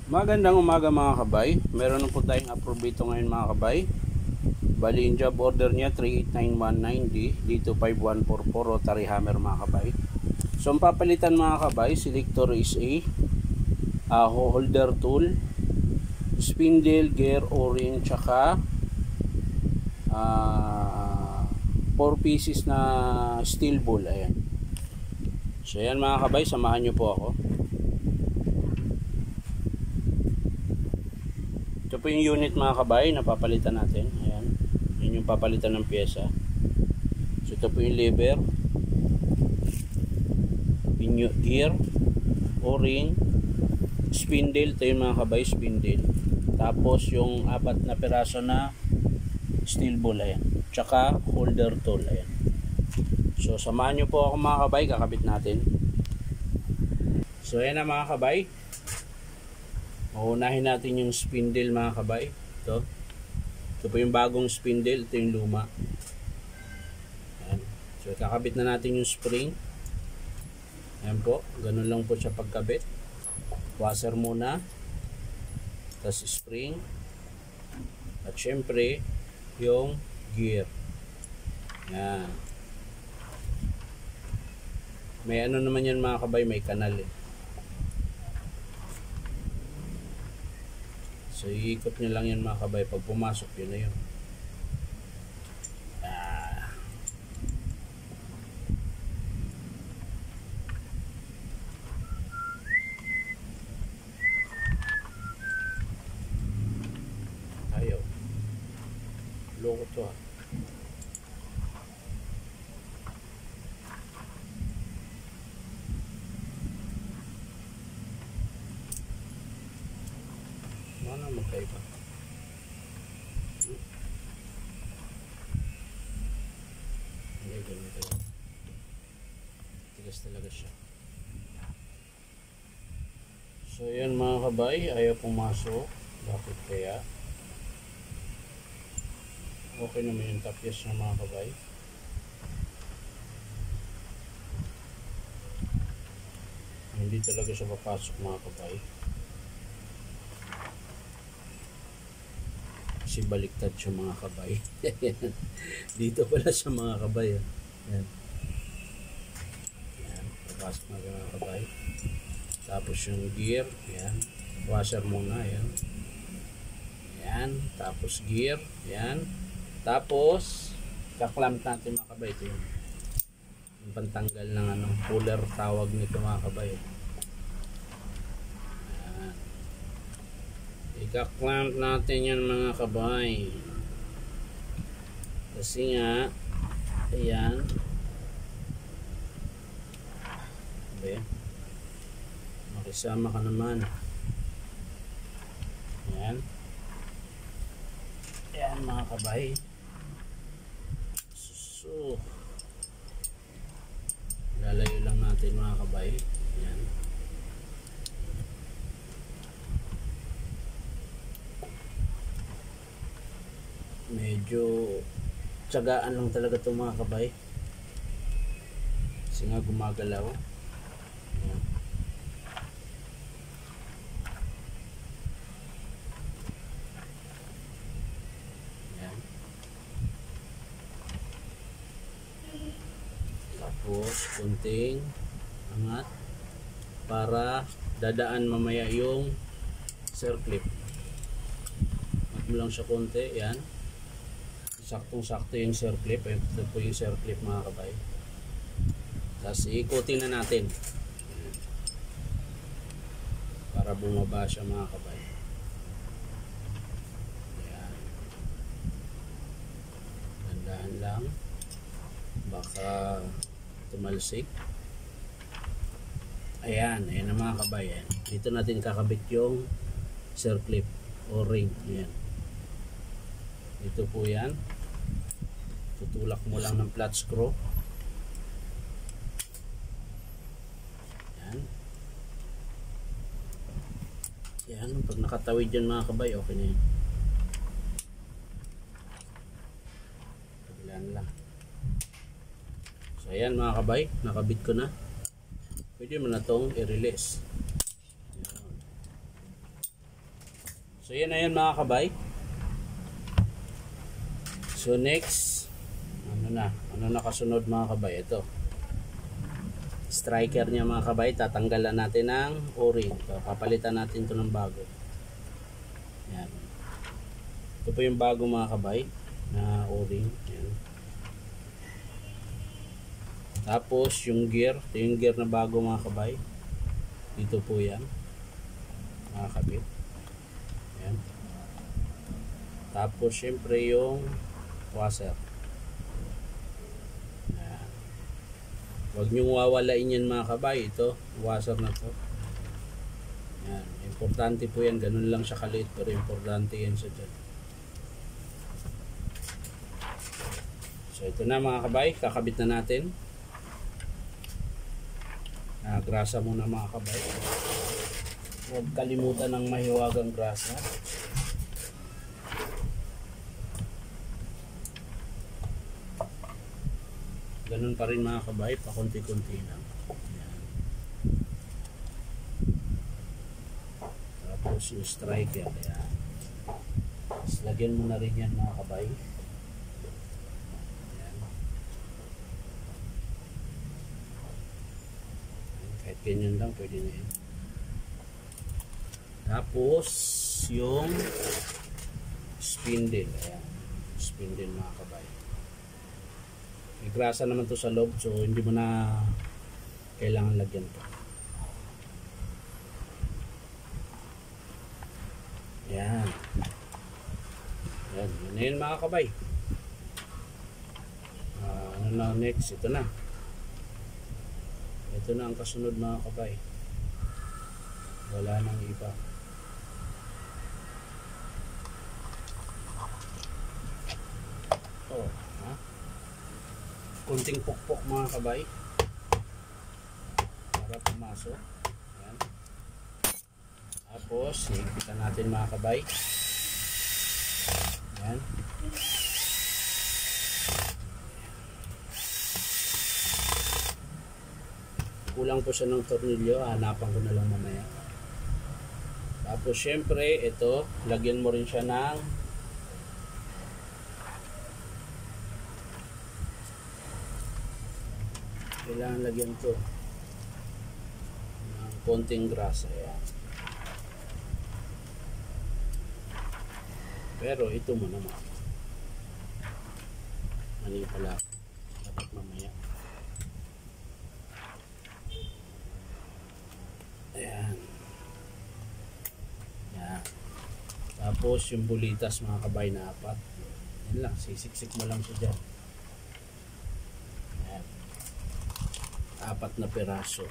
Magandang umaga mga kabay. Meron na po tayong approve dito ngayon mga kabay. Bali yung job order niya 389190 dito 5144 rotary hammer mga kabay. So ang papalitan mga kabay, selector is a holder tool, spindle, gear, o-ring, tsaka 4 pieces na steel ball. Ayan. So yan mga kabay, samahan nyo po ako. Ito po yung unit mga kabay na papalitan natin. Ayan. Yun yung papalitan ng pyesa. So ito po yung lever, gear, o-ring, spindle. Ito yung mga kabay, spindle. Tapos yung 4 na piraso na steel ball. Ayan. Tsaka holder tool. Ayan. So samahan nyo po ako mga kabay, kakabit natin. So ayan na mga kabay. Uunahin natin yung spindle mga kabay. Ito po yung bagong spindle. Ito yung luma. Ayan. So kakabit na natin yung spring. Ayan po. Ganun lang po siya pagkabit. Washer muna. Tapos spring. At syempre yung gear. Ayan. May ano naman yan mga kabay. May kanal eh. So iikot nyo lang yan mga kabay. Pag pumasok yun na yun. Ayaw. Loko to ha. Mana magkaiba? Hindi, ganito. Tigas talaga siya. So yan mga kabay, ayaw pumasok. Bakit kaya? Okay naman yung tapyas ng mga kabay. Hindi talaga siya papasok mga kabay. Kasi baliktad siya mga kabay. Dito pala siya mga kabay. Yan. Yan. Papasok na siya mga kabay. Tapos yung gear. Yan. Washer muna. Yan. Yan. Tapos gear. Yan. Tapos kaklamp natin mga kabay. Ito yung pantanggal ng puller tawag nito mga kabay. Ika-clamp natin yan mga kabay. Kasi nga, ayan. Okay. Makisama ka naman. Ayan. Ayan mga kabay. So, lalayo lang natin mga kabay. Ayan. Medyo tsagaan lang talaga itong mga kabay kasi nga gumagalaw. Ayan. Ayan. Tapos kunting angat para dadaan mamaya yung circlip. Angat mo lang siya konti. Ayan. Saktong-sakto yung circlip. Ito po yung circlip mga kabay. Tapos ikutin na natin para bumaba siya mga kabay. Ayan. Dandahan lang. Baka tumalsik. Ayan. Ayan na mga kabay. Ayan. Dito natin kakabit yung circlip o ring. Ayan. Dito po yan. Tutulak mo lang ng flat screw. Yan. Yan. Pag nakatawid yan mga kabay, okay na yun. Kabilaan lang. So ayan mga kabay, nakabit ko na. Pwede mo na itong i-release. So yan na yan mga kabay. So next, ano na kasunod mga kabay? Ito. Striker niya mga kabay, tatanggalan natin ng o-ring. So, papalitan natin ito ng bago. Yan. Ito po yung bago mga kabay na o-ring. Yan. Tapos yung gear, ito yung gear na bago mga kabay. Dito po yan. Nakakabit. Yan. Tapos syempre yung washer. Huwag niyong wawalain yan mga kabay. Ito, washer na to. Yan. Importante po yan. Ganun lang siya kaliit pero importante yan siya dyan. So ito na mga kabay. Kakabit na natin. Grasa muna mga kabay. Huwag kalimutan ng mahiwagang grasa. Ganun pa rin mga kabay, pakunti-kunti lang. Yan. Tapos yung striker. Yan. Tapos lagyan mo na rin yan mga kabay. Yan. Kahit ganyan lang, pwede na yan. Tapos yung spindle. Ayan. Spindle mga kabay. May grasa naman to sa loob, so hindi mo na kailangan lagyan to. Yan. Yan. Yun na yun mga kabay. Ano na next? Ito na. Ito na ang kasunod mga kabay. Wala nang iba. Oh, ha? Kunting pukpok mga kabay para pumasok. Ayan. Tapos higpitan natin mga kabay. Ayan. Kulang po siya ng tornilyo, hanapan ko na lang mamaya. Tapos syempre ito, lagyan mo rin siya ng kailangan lagyan to ng konting grasa. Ayan. Pero ito mo naman mali pala, dapat mamaya. Ayan. Ayan. Tapos yung bulitas mga kabay na 4, yan lang, sisiksik mo lang siya dyan. 4 na piraso.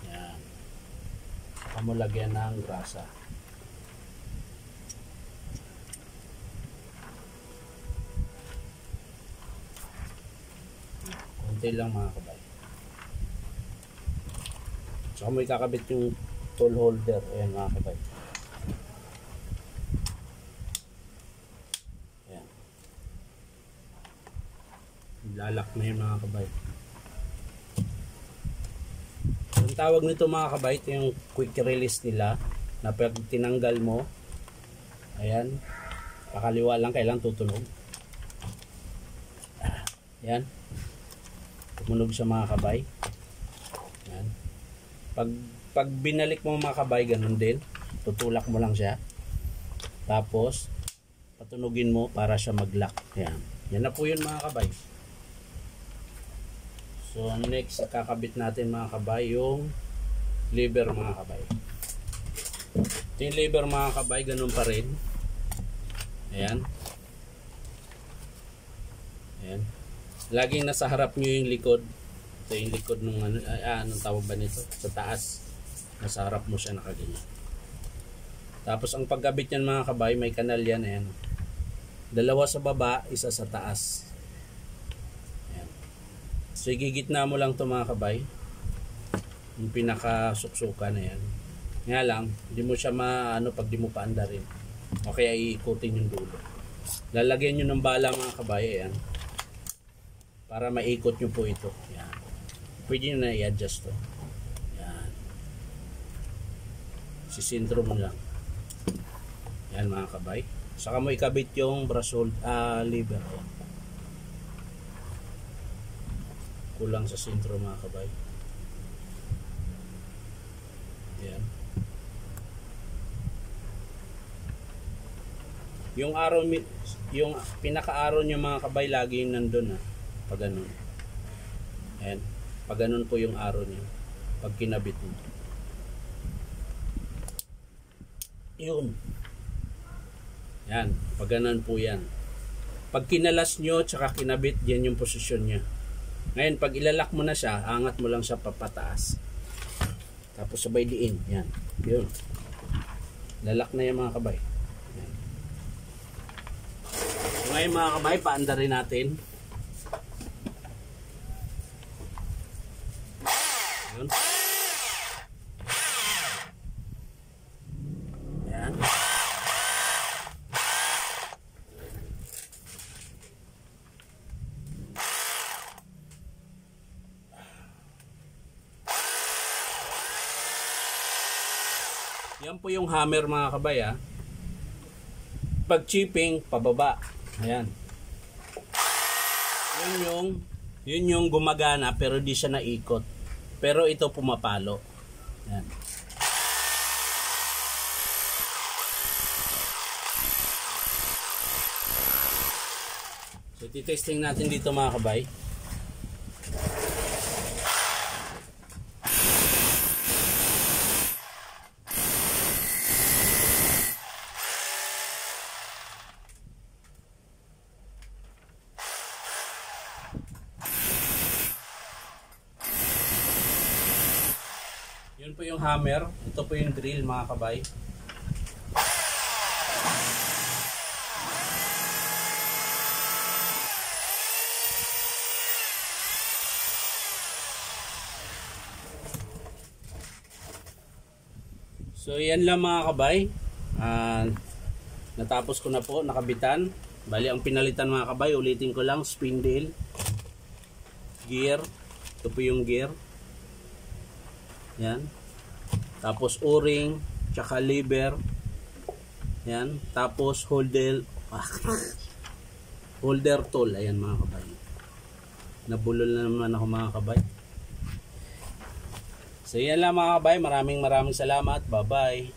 Yan. Saka mo lagyan ng grasa. Konti lang mga kabay. Saka mo ikakabit yung tool holder. Ayan mga kabay. Lalak na yun mga kabay. Ang tawag nito mga kabay, ito yung quick release nila na pag tinanggal mo, ayan, pakaliwa lang, kailang tutunog. Ayan, tumunog sa mga kabay. Ayan. Pag binalik mo mga kabay, ganun din, tutulak mo lang siya, tapos patunugin mo para siya mag-lock. Ayan. Yan na po yun mga kabay. So next, kakabit natin mga kabay yung lever mga kabay. Ito yung lever mga kabay, ganun pa rin. Ayan. Ayan. Laging nasa harap nyo yung likod. Ito yung likod nung anong tawag ba nito? Sa taas. Nasa harap mo siya nakaganyan. Tapos ang pagkabit yan mga kabay, may kanal yan. Ayan. 2 sa baba, 1 sa taas. So igigitna mo lang ito mga kabay, yung pinakasuksukan na yan. Nga lang, hindi mo siya maano pag di mo paanda rin, o kaya iikutin yung dulo. Lalagyan nyo ng bala mga kabay, ayan, para maikot nyo po ito. Yan. Pwede nyo na i-adjust to. Yan. Sisintro mo lang. Yan mga kabay. Saka mo ikabit yung brush lever. Ayan. Kulang sa sintro mga kabay. Ayan. Yung arrow, yung pinaka-arrow nyo mga kabay, lagi yung nandun pag ganun. Ayan. Pag ganun po yung arrow nyo. Pag kinabit mo. Yun. Yan. Pag ganun po yan. Pag kinalas nyo, tsaka kinabit, yan yung posisyon nya. Ngayon, pag ilalak mo na siya, angat mo lang siya papataas. Tapos sabay diin. Yan. Yun. Lalak na yan mga kabay. Yan. So, ngayon mga kabay, paanda rin natin. Yun. Yan. Yan po yung hammer mga kabay Pag chipping, pababa. Ayan. Yun yung gumagana pero di siya naikot. Pero ito pumapalo. Ayan. So titesting natin dito mga kabay. Yun po yung hammer. Ito po yung drill mga kabay. So yan lang mga kabay. Natapos ko na po, nakabitan. Bali ang pinalitan mga kabay, ulitin ko lang, spindle, gear. Ito po yung gear. Yan. Tapos o-ring, tsaka lever. Yan. Tapos holder tool. Ayan mga kabay. Nabulol na naman ako mga kabay. So yan lang mga kabay. Maraming salamat. Bye bye.